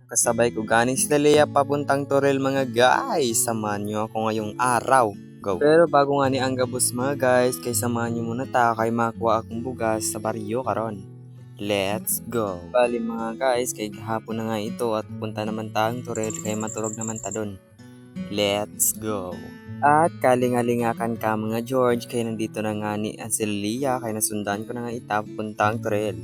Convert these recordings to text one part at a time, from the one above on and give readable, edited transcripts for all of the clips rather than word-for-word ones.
Kasabay ko galing sila Lea papuntang Torel mga guys. Samahan nyo ako ngayong araw. Go! Pero bago nga ni ang gabos mga guys, kay samahan nyo muna ta kay makuha akong bugas sa baryo karon. Let's go! Bali mga guys, kay gahapon na nga ito at punta naman taang Torel kay maturog naman ta doon. Let's go! At kalingalingakan ka mga George kay nandito na nga ni Azelia kay nasundan ko na nga ita puntang Torel.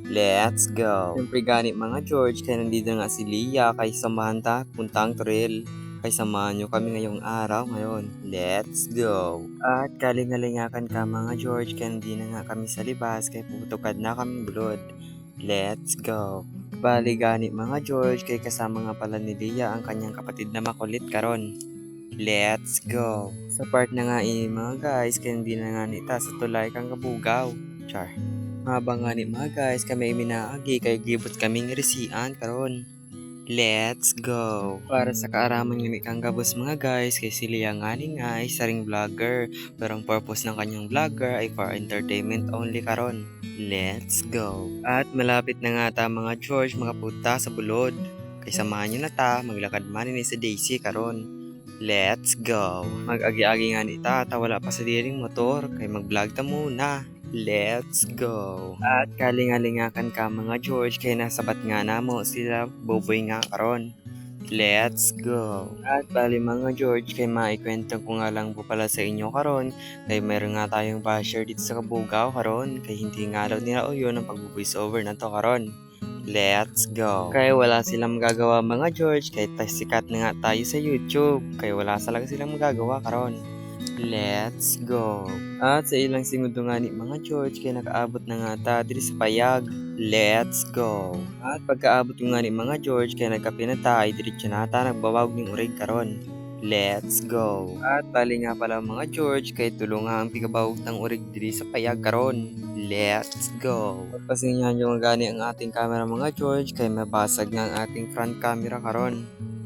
Let's go! Siyempre ganit mga George, kaya nandito nga si Lia, kay samahan ta, puntang trail. Kay samahan nyo kami ngayong araw ngayon. Let's go! At kalingalingakan ka mga George, kaya hindi na nga kami sa libas, kaya putukad na kami bulod. Let's go! Bali ganit mga George, kay kasama nga pala ni Lia ang kanyang kapatid na makulit karon. Let's go! Sa part na nga mga guys, kaya hindi na nga nita sa tulay kang kabugaw. Char! Habang nga ni mga guys, kami minaagi kay gibot kaming resian karon. Let's go! Para sa kaaraman ng kang gabos mga guys, kay si Lia nga ni nga ay saring vlogger. Pero ang purpose ng kanyang vlogger ay for entertainment only karon. Let's go! At malapit na nga ta mga George, mga puta sa bulod. Kay samahan nyo na ta, maglakad man ni sa Daisy karon. Let's go! Mag-agi-agi nga ni tata, wala pa sa diring motor, kay mag-vlog ta muna. Let's go! At kalingalingakan ka mga George, kay nasabat nga na mo sila Boboy nga karon. Let's go! At bali mga George, kay maikwento ko nga lang po pala sa inyo karon, kay meron nga tayong basher dito sa Kabugaw karon, kay hindi nga daw nila yun ang pag-voice over na to karon. Let's go! Kaya wala silang magagawa mga George, kay sikat na nga tayo sa YouTube, kaya wala talaga silang magagawa karon. Let's go! At sa ilang segundo nga ni mga George, kaya nakaabot na nga ta diri sa payag. Let's go! At pagkaabot yung nga ni mga George, kaya nagkape na ta ay diretso na ta nagbawag ng urig karon. Let's go! At bali nga pala mga George, kay tulong nga ang pigabawag ng urig diri sa payag karon. Let's go! Pagpasinyahan nyo nga gani ang ating camera mga George, kay mabasag nga ang ating front camera karon.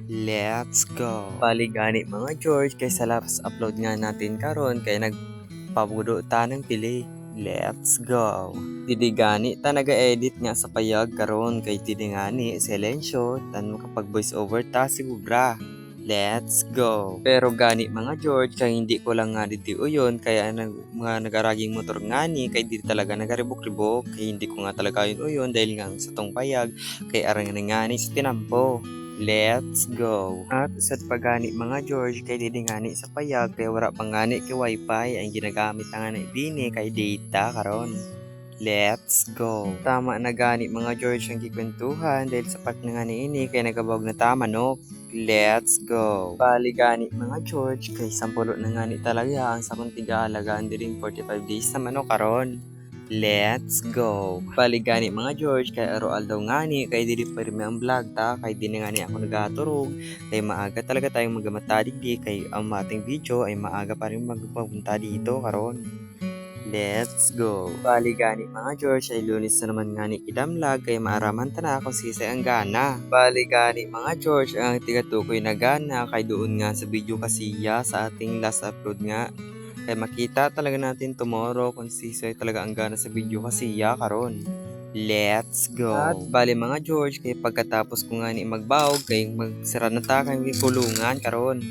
Let's go! Bali gani mga George, kay sa last upload nga natin karon kay nagpabudo ta ng pili. Let's go! Didi gani ta naga-edit nga sa payag karon kay didi gani silensyo tan makapag voice over ta sigura. Let's go! Pero gani mga George, kay hindi ko lang nga didi uyon kaya mga nagaraging motor ngani kay di talaga nagaribok-ribok kay hindi ko nga talaga yun uyon dahil nga sa tong payag kay arang ngani sa tinampo. Let's go! At sad pagani mga George, kay didi ngani sa payag kay wala pang ngani kay wifi ang ginagamit nga na dini kay data karon. Let's go! Tama na gani mga George ang kikwentuhan dahil sapat na nga ini kay nagabawag na tama no. Let's go! Bali gani mga George, kay sampulo na ngani talaga ang sa kong tiga-alagaan diring 45 days na manok karon. Let's go! Bali gani mga George, kay araw daw ngani kay dili pa rin ang vlog ta kay di na ngani ako nagaturog kay maaga talaga tayong magamata digdi kay ang ating video ay maaga pa rin magpapunta dito karon. Let's go! Bali gani mga George, ay Lunes na naman ngani kidamlag kay maaraman ta na kung sisay ang gana. Bali gani mga George, ang tigatukoy na gana kay doon nga sa video kasiya sa ating last upload nga. Kaya makita talaga natin tomorrow kung sisay talaga ang gana sa video kasiya karon. Let's go! At bali mga George, kay pagkatapos ko nga ni magbawog kay magsara na ta kay kulungan karon.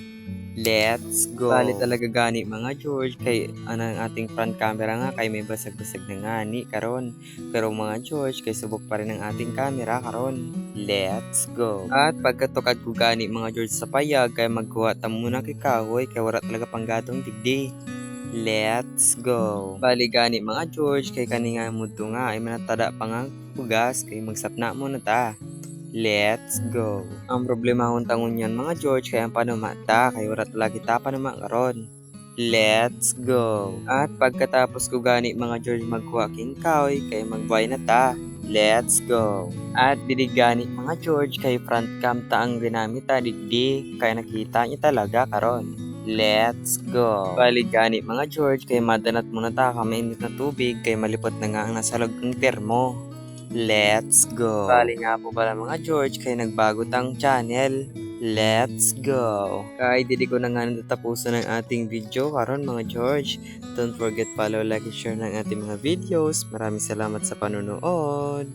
Let's go! Bali talaga gani mga George, kay anang ating front camera nga kay may basag-basag na ngani karon. Pero mga George, kay subok pa rin ang ating camera karon. Let's go! At pagkatukad ko gani mga George sa payag kay magkuha ta muna kay kahoy kay wala talaga panggatong digdi. Let's go! Bali gani mga George, kay kaninga mudo nga ay manatada pa nga bugas kay magsapna mo na ta. Let's go! Ang problema kong tangon yan mga George, kay ang panumata kay wala talaga kita panuma karon. Let's go! At pagkatapos ko gani mga George magkuha king kahoy kay magbuhay na ta. Let's go! At binigani mga George, kay front cam ta ang ginamit ta digdi kay nakita niya talaga karon. Let's go! Bali gani mga George, kay madanat muna ta kami init na tubig kay malipot na nga ang nasalog ng termo. Let's go! Bali nga po pala mga George, kay nagbago tang channel. Let's go! Kay didi ko na nga natatapusan ng ating video karon mga George. Don't forget follow, like, and share ng ating mga videos. Maraming salamat sa panonood!